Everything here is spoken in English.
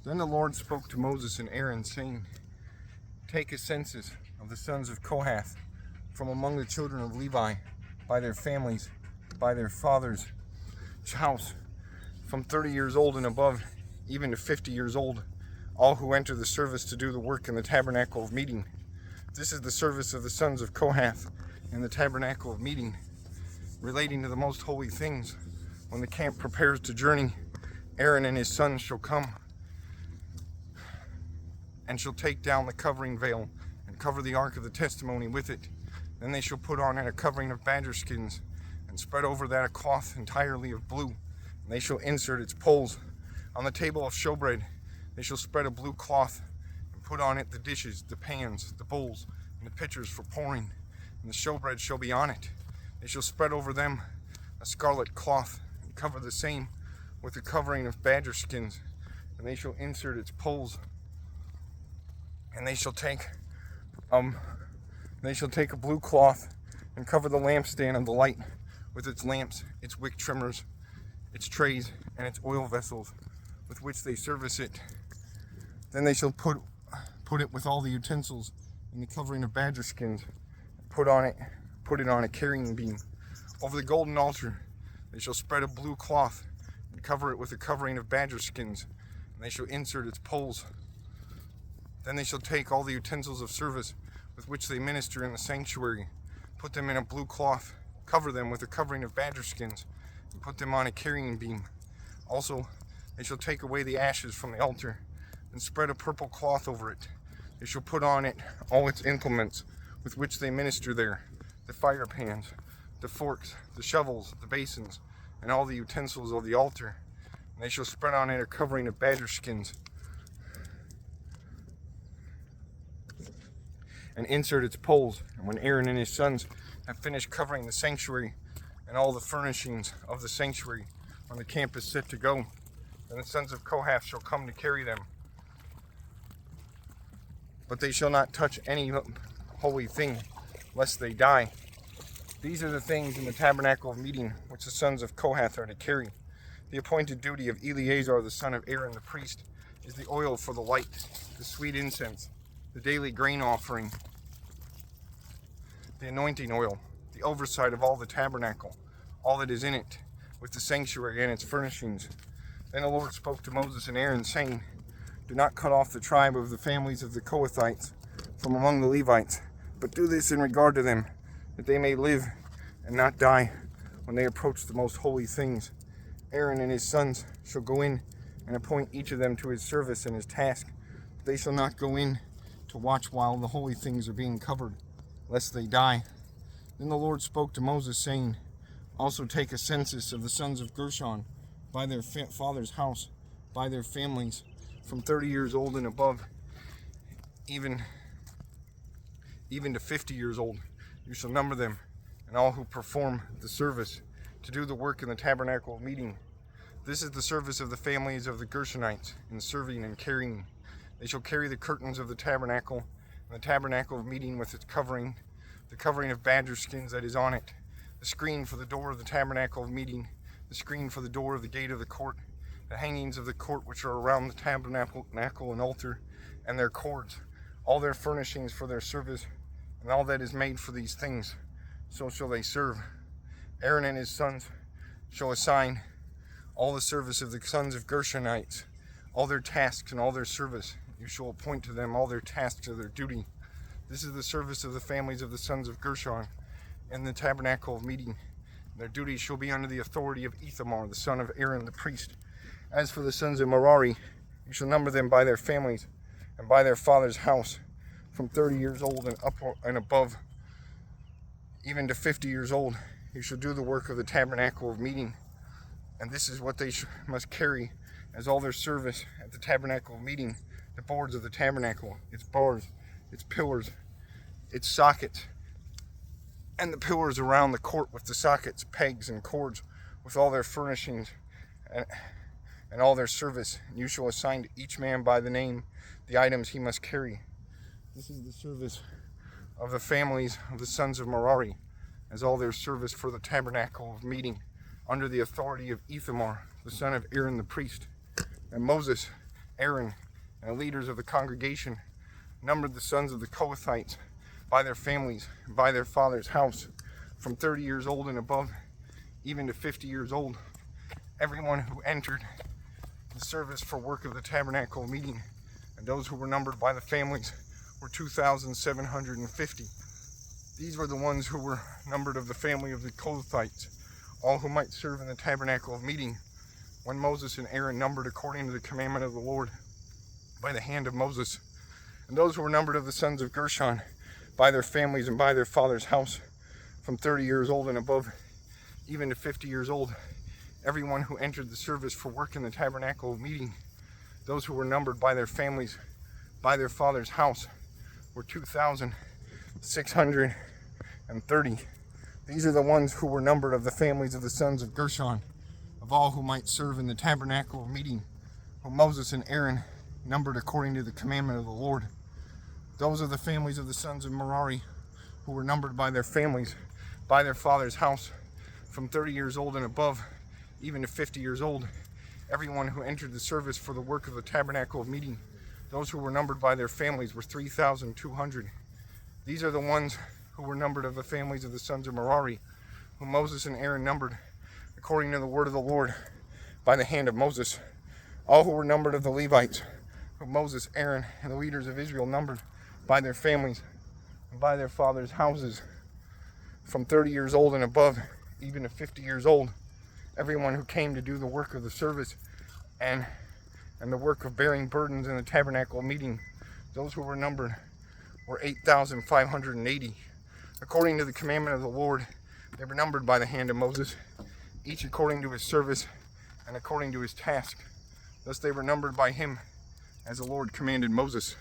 Then the Lord spoke to Moses and Aaron, saying, Take a census of the sons of Kohath from among the children of Levi, by their families, by their father's house, from 30 years old and above, even to 50 years old, all who enter the service to do the work in the tabernacle of meeting. This is the service of the sons of Kohath in the tabernacle of meeting, relating to the most holy things. When the camp prepares to journey, Aaron and his sons shall come and shall take down the covering veil and cover the ark of the testimony with it. Then they shall put on it a covering of badger skins and spread over that a cloth entirely of blue. And they shall insert its poles. On the table of showbread they shall spread a blue cloth and put on it the dishes, the pans, the bowls, and the pitchers for pouring. And the showbread shall be on it. They shall spread over them a scarlet cloth and cover the same with a covering of badger skins. And they shall insert its poles. And they shall take a blue cloth and cover the lampstand of the light with its lamps, its wick trimmers, its trays, and its oil vessels with which they service it. Then they shall put it with all the utensils in the covering of badger skins, and put it on a carrying beam. Over the golden altar they shall spread a blue cloth and cover it with a covering of badger skins, and they shall insert its poles. Then they shall take all the utensils of service with which they minister in the sanctuary, put them in a blue cloth, cover them with a covering of badger skins, and put them on a carrying beam. Also, they shall take away the ashes from the altar and spread a purple cloth over it. They shall put on it all its implements with which they minister there, the fire pans, the forks, the shovels, the basins, and all the utensils of the altar. And they shall spread on it a covering of badger skins, and insert its poles. And when Aaron and his sons have finished covering the sanctuary and all the furnishings of the sanctuary, when the camp is set to go, then the sons of Kohath shall come to carry them. But they shall not touch any holy thing, lest they die. These are the things in the tabernacle of meeting which the sons of Kohath are to carry. The appointed duty of Eleazar the son of Aaron the priest is the oil for the light, the sweet incense, the daily grain offering, the anointing oil, the oversight of all the tabernacle, all that is in it, with the sanctuary and its furnishings. Then the Lord spoke to Moses and Aaron, saying, Do not cut off the tribe of the families of the Kohathites from among the Levites, but do this in regard to them, that they may live and not die when they approach the most holy things. Aaron and his sons shall go in and appoint each of them to his service and his task. They shall not go in to watch while the holy things are being covered, lest they die. Then the Lord spoke to Moses, saying, Also take a census of the sons of Gershon by their father's house, by their families, from 30 years old and above, even to 50 years old. You shall number them, and all who perform the service to do the work in the tabernacle of meeting. This is the service of the families of the Gershonites in serving and carrying. They shall carry the curtains of the tabernacle, and the tabernacle of meeting with its covering, the covering of badger skins that is on it, the screen for the door of the tabernacle of meeting, the screen for the door of the gate of the court, the hangings of the court which are around the tabernacle and altar, and their cords, all their furnishings for their service, and all that is made for these things. So shall they serve. Aaron and his sons shall assign all the service of the sons of Gershonites, all their tasks and all their service. You shall appoint to them all their tasks of their duty. This is the service of the families of the sons of Gershon in the tabernacle of meeting. Their duties shall be under the authority of Ithamar, the son of Aaron the priest. As for the sons of Merari, you shall number them by their families and by their father's house, from 30 years old and above, even to 50 years old. You shall do the work of the tabernacle of meeting. And this is what they must carry as all their service at the tabernacle of meeting: the boards of the tabernacle, its bars, its pillars, its sockets, and the pillars around the court with the sockets, pegs, and cords, with all their furnishings and all their service. And you shall assign to each man by the name the items he must carry. This is the service of the families of the sons of Merari, as all their service for the tabernacle of meeting, under the authority of Ithamar, the son of Aaron the priest. And Moses Aaron, and the leaders of the congregation numbered the sons of the Kohathites by their families and by their father's house, from 30 years old and above, even to 50 years old, everyone who entered the service for work of the tabernacle meeting, and those who were numbered by the families were 2,750. These were the ones who were numbered of the family of the Kohathites, all who might serve in the tabernacle of meeting, when Moses and Aaron numbered according to the commandment of the Lord by the hand of Moses. And those who were numbered of the sons of Gershon by their families and by their father's house, from 30 years old and above, even to 50 years old, everyone who entered the service for work in the tabernacle of meeting, those who were numbered by their families, by their father's house, were 2,630. These are the ones who were numbered of the families of the sons of Gershon, of all who might serve in the tabernacle of meeting, whom Moses and Aaron numbered according to the commandment of the Lord. Those are the families of the sons of Merari, who were numbered by their families, by their father's house, from 30 years old and above, even to 50 years old, everyone who entered the service for the work of the tabernacle of meeting. Those who were numbered by their families were 3,200. These are the ones who were numbered of the families of the sons of Merari, whom Moses and Aaron numbered according to the word of the Lord by the hand of Moses. All who were numbered of the Levites, whom Moses, Aaron, and the leaders of Israel numbered by their families and by their fathers' houses, from 30 years old and above, even to 50 years old, everyone who came to do the work of the service and the work of bearing burdens in the tabernacle meeting. Those who were numbered were 8,580. According to the commandment of the Lord, they were numbered by the hand of Moses, each according to his service and according to his task. Thus they were numbered by him, as the Lord commanded Moses.